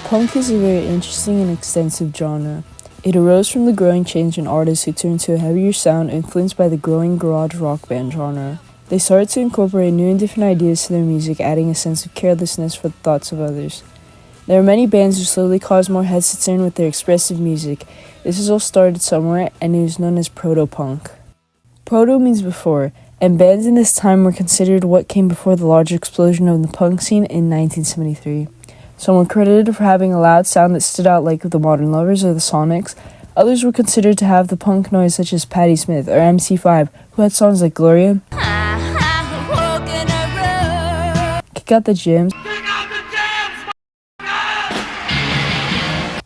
Punk is a very interesting and extensive genre. It arose from the growing change in artists who turned to a heavier sound influenced by the growing garage rock band genre. They started to incorporate new and different ideas to their music, adding a sense of carelessness for the thoughts of others. There are many bands who slowly caused more heads to turn with their expressive music. This has all started somewhere, and it is known as proto-punk. Proto means before, and bands in this time were considered what came before the large explosion of the punk scene in 1973. Some were credited for having a loud sound that stood out like the Modern Lovers or the Sonics. Others were considered to have the punk noise such as Patti Smith or MC5, who had songs like Gloria, Kick Out the Jams.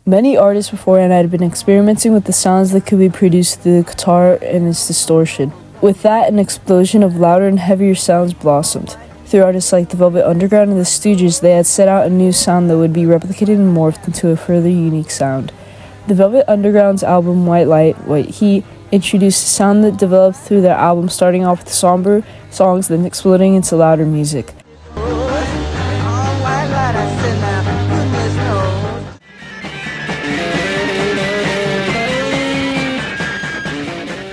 Many artists beforehand had been experimenting with the sounds that could be produced through the guitar and its distortion. With that, an explosion of louder and heavier sounds blossomed. Through artists like the Velvet Underground and the Stooges, they had set out a new sound that would be replicated and morphed into a further unique sound. The Velvet Underground's album White Light, White Heat introduced a sound that developed through their album, starting off with somber songs, then exploding into louder music.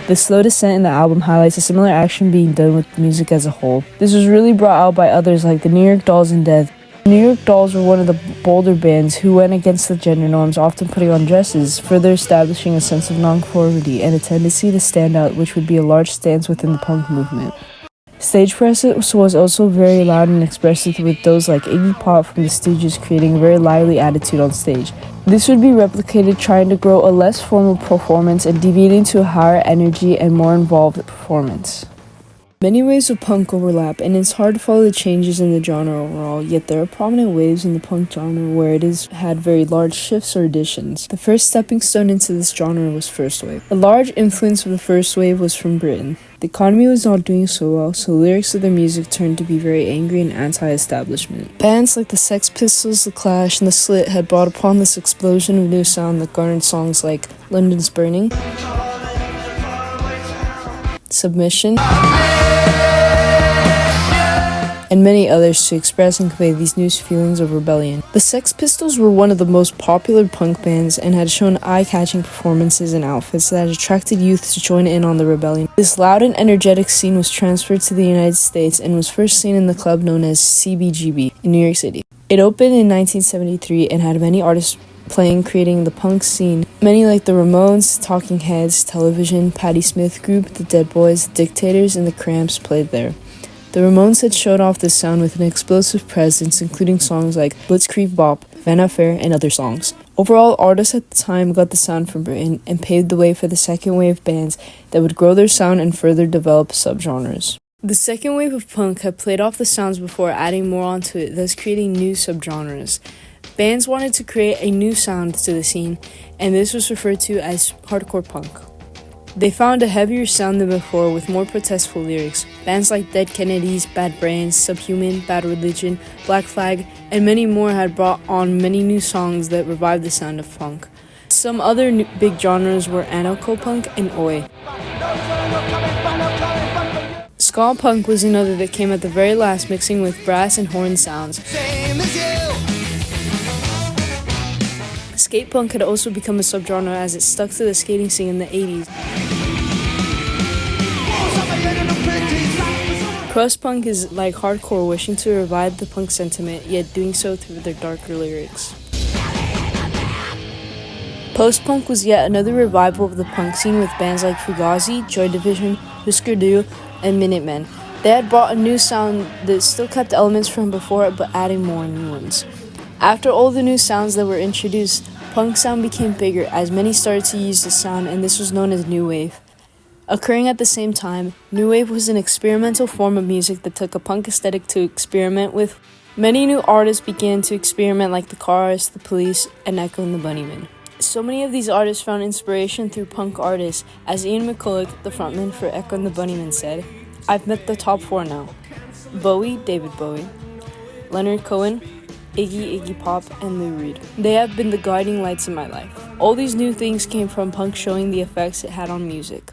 The slow descent in the album highlights a similar action being done with the music as a whole. This was really brought out by others like the New York Dolls and Death. The New York Dolls were one of the bolder bands who went against the gender norms, often putting on dresses, further establishing a sense of nonconformity and a tendency to stand out, which would be a large stance within the punk movement. Stage presence was also very loud and expressive, with those like Iggy Pop from the Stooges creating a very lively attitude on stage. This would be replicated, trying to grow a less formal performance and deviating to a higher energy and more involved performance. Many waves of punk overlap, and it's hard to follow the changes in the genre overall, yet there are prominent waves in the punk genre where it has had very large shifts or additions. The first stepping stone into this genre was First Wave. A large influence of the First Wave was from Britain. The economy was not doing so well, so lyrics of their music turned to be very angry and anti-establishment. Bands like the Sex Pistols, The Clash, and The Slit had brought upon this explosion of new sound that garnered songs like London's Burning, Submission, and many others to express and convey these new feelings of rebellion. The Sex Pistols were one of the most popular punk bands and had shown eye-catching performances and outfits that attracted youth to join in on the rebellion. This loud and energetic scene was transferred to the United States and was first seen in the club known as CBGB in New York City. It opened in 1973 and had many artists playing, creating the punk scene. Many like the Ramones, Talking Heads, Television, Patti Smith Group, the Dead Boys, Dictators, and the Cramps played there. The Ramones had showed off this sound with an explosive presence, including songs like Blitzkrieg Bop, Van Affair, and other songs. Overall, artists at the time got the sound from Britain and paved the way for the second wave bands that would grow their sound and further develop subgenres. The second wave of punk had played off the sounds before adding more onto it, thus creating new subgenres. Bands wanted to create a new sound to the scene, and this was referred to as hardcore punk. They found a heavier sound than before with more protestful lyrics. Bands like Dead Kennedys, Bad Brains, Subhuman, Bad Religion, Black Flag, and many more had brought on many new songs that revived the sound of punk. Some other big genres were anarcho-punk and oi. Ska punk was another that came at the very last, mixing with brass and horn sounds. Skate punk had also become a subgenre as it stuck to the skating scene in the 80s. Crust punk is like hardcore, wishing to revive the punk sentiment, yet doing so through their darker lyrics. Post-punk was yet another revival of the punk scene with bands like Fugazi, Joy Division, Husker Du, and Minutemen. They had brought a new sound that still kept elements from before but adding more new ones. After all the new sounds that were introduced, punk sound became bigger as many started to use the sound, and this was known as New Wave. Occurring at the same time, New Wave was an experimental form of music that took a punk aesthetic to experiment with. Many new artists began to experiment like the Cars, the Police, and Echo and the Bunnymen. So many of these artists found inspiration through punk artists, as Ian McCulloch, the frontman for Echo and the Bunnymen, said, "I've met the top four now. Bowie, David Bowie, Leonard Cohen, Iggy Pop, and Lou Reed. They have been the guiding lights in my life. All these new things came from punk showing the effects it had on music."